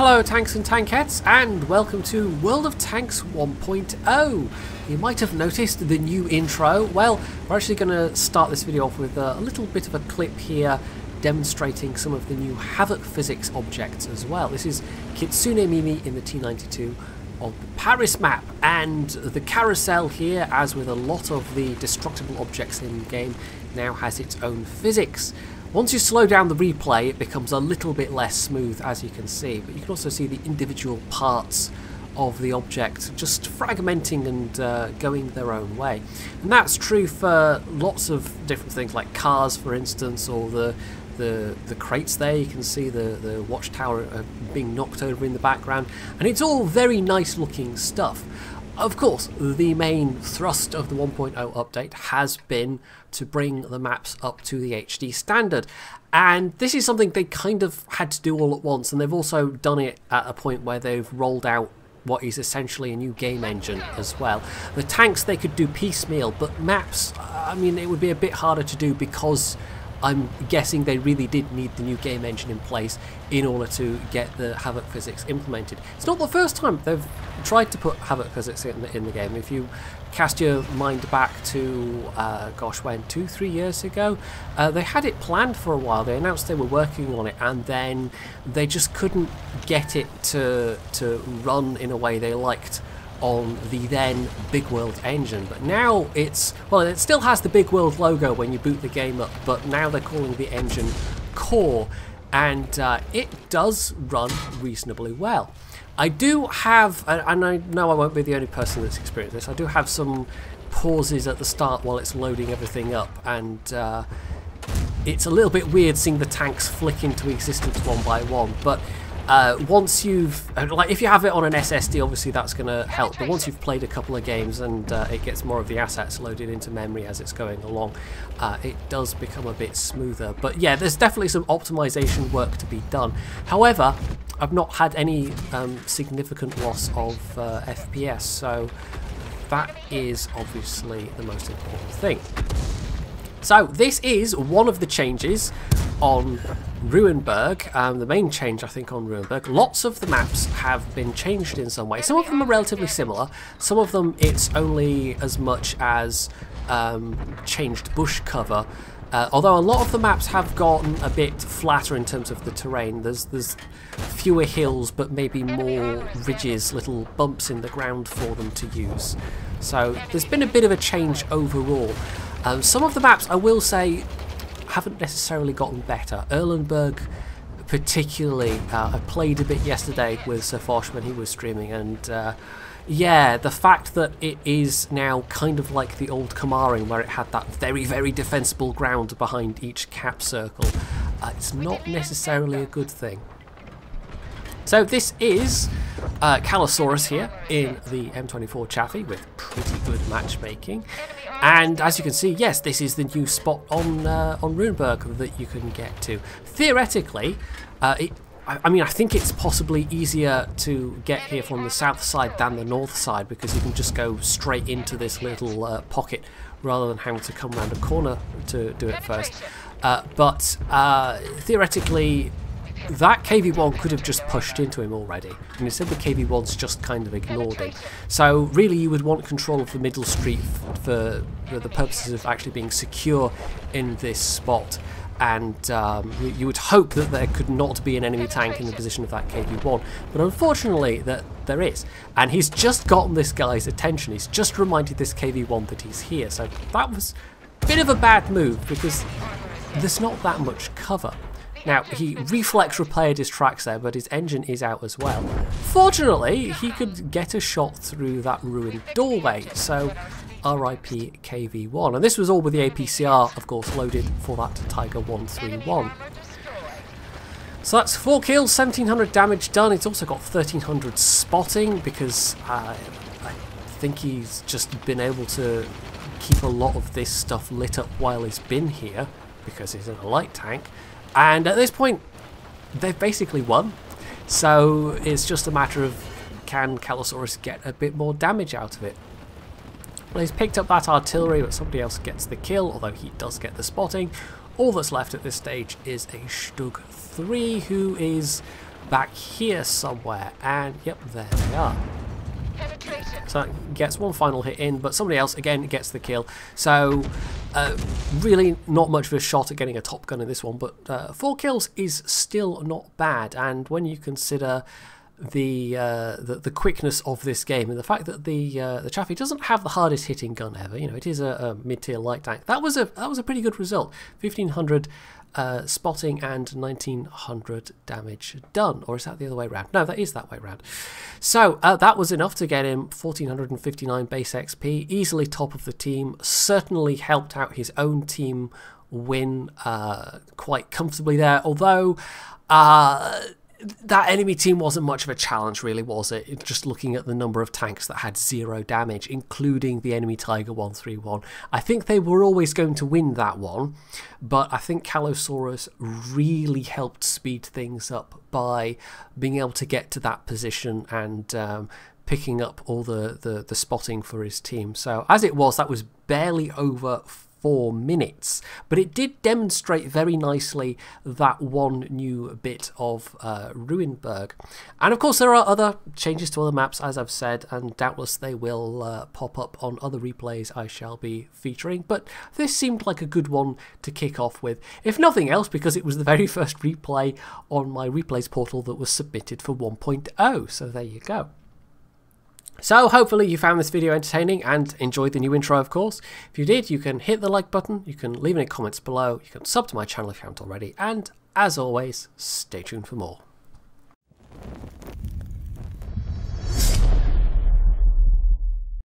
Hello tanks and tankettes, and welcome to World of Tanks 1.0. You might have noticed the new intro. Well, we're actually going to start this video off with a little bit of a clip here demonstrating some of the new Havok physics objects as well. This is Kitsune Mimi in the T92 on the Paris map, and the carousel here, as with a lot of the destructible objects in the game, now has its own physics. Once you slow down the replay, it becomes a little bit less smooth, as you can see, but you can also see the individual parts of the object just fragmenting and going their own way. And that's true for lots of different things, like cars, for instance, or the crates there. You can see the watchtower being knocked over in the background, and it's all very nice looking stuff. Of course, the main thrust of the 1.0 update has been to bring the maps up to the HD standard, and this is something they kind of had to do all at once, and they've also done it at a point where they've rolled out what is essentially a new game engine as well. The tanks they could do piecemeal, but maps, I mean, it would be a bit harder to do because I'm guessing they really did need the new game engine in place in order to get the Havok physics implemented. It's not the first time they've tried to put Havok physics in the game. If you cast your mind back to, gosh, when, 2-3 years ago, they had it planned for a while. They announced they were working on it, and then they just couldn't get it to run in a way they liked on the then Big World engine. But now it's, well, it still has the Big World logo when you boot the game up, but now they're calling the engine Core, and it does run reasonably well. I do have, and I know I won't be the only person that's experienced this, I do have some pauses at the start while it's loading everything up, and it's a little bit weird seeing the tanks flick into existence one by one, but once you've, like, if you have it on an SSD, obviously that's going to help, but once you've played a couple of games and it gets more of the assets loaded into memory as it's going along, it does become a bit smoother. But yeah, there's definitely some optimization work to be done. However, I've not had any significant loss of FPS, so that is obviously the most important thing. So this is one of the changes on Ruinberg, the main change I think on Ruinberg. Lots of the maps have been changed in some way. Some of them are relatively similar, some of them it's only as much as changed bush cover, although a lot of the maps have gotten a bit flatter in terms of the terrain. There's fewer hills but maybe more ridges, little bumps in the ground for them to use. So there's been a bit of a change overall. Some of the maps, I will say, haven't necessarily gotten better. Erlenberg particularly, I played a bit yesterday with Sir Fosh when he was streaming, and yeah, the fact that it is now kind of like the old Kamarin, where it had that very, very defensible ground behind each cap circle, it's not necessarily a good thing. So this is Calosaurus here in the M24 Chaffee with pretty good matchmaking, and as you can see, yes, this is the new spot on Ruinberg that you can get to. Theoretically, I mean, I think it's possibly easier to get here from the south side than the north side, because you can just go straight into this little pocket rather than having to come around a corner to do it first. But theoretically, that KV-1 could have just pushed into him already, and instead the KV-1's just kind of ignored him. So really you would want control of the middle street for the purposes of actually being secure in this spot, and you would hope that there could not be an enemy tank in the position of that KV-1, but unfortunately there is, and he's just gotten this guy's attention. He's just reminded this KV-1 that he's here, so that was a bit of a bad move because there's not that much cover. Now, he reflex repaired his tracks there, but his engine is out as well. Fortunately, he could get a shot through that ruined doorway, so RIP KV-1. And this was all with the APCR, of course, loaded for that Tiger 131. So that's 4 kills, 1700 damage done. It's also got 1300 spotting, because I think he's just been able to keep a lot of this stuff lit up while he's been here, because he's in a light tank. And at this point, they've basically won, so it's just a matter of, can Calosaurus get a bit more damage out of it? Well, he's picked up that artillery, but somebody else gets the kill, although he does get the spotting. All that's left at this stage is a Stug 3, who is back here somewhere. And yep, there they are. So that gets one final hit in, but somebody else again gets the kill. So really not much of a shot at getting a top gun in this one, but 4 kills is still not bad. And when you consider the quickness of this game and the fact that the Chaffee doesn't have the hardest hitting gun ever, you know, it is a mid-tier light tank. That was a pretty good result. 1500 spotting and 1900 damage done. Or is that the other way around? No, that is that way around. So that was enough to get him 1459 base XP, easily top of the team, certainly helped out his own team win quite comfortably there, although that enemy team wasn't much of a challenge, really, was it? Just looking at the number of tanks that had 0 damage, including the enemy Tiger 131. I think they were always going to win that one, but I think Calosaurus really helped speed things up by being able to get to that position and picking up all the spotting for his team. So as it was, that was barely over 4 minutes, but it did demonstrate very nicely that one new bit of Ruinberg. And of course there are other changes to other maps, as I've said, and doubtless they will pop up on other replays I shall be featuring, but this seemed like a good one to kick off with, if nothing else because it was the very first replay on my replays portal that was submitted for 1.0, so there you go. So hopefully you found this video entertaining and enjoyed the new intro, of course. If you did, you can hit the like button, you can leave any comments below, you can sub to my channel if you haven't already, and as always, stay tuned for more.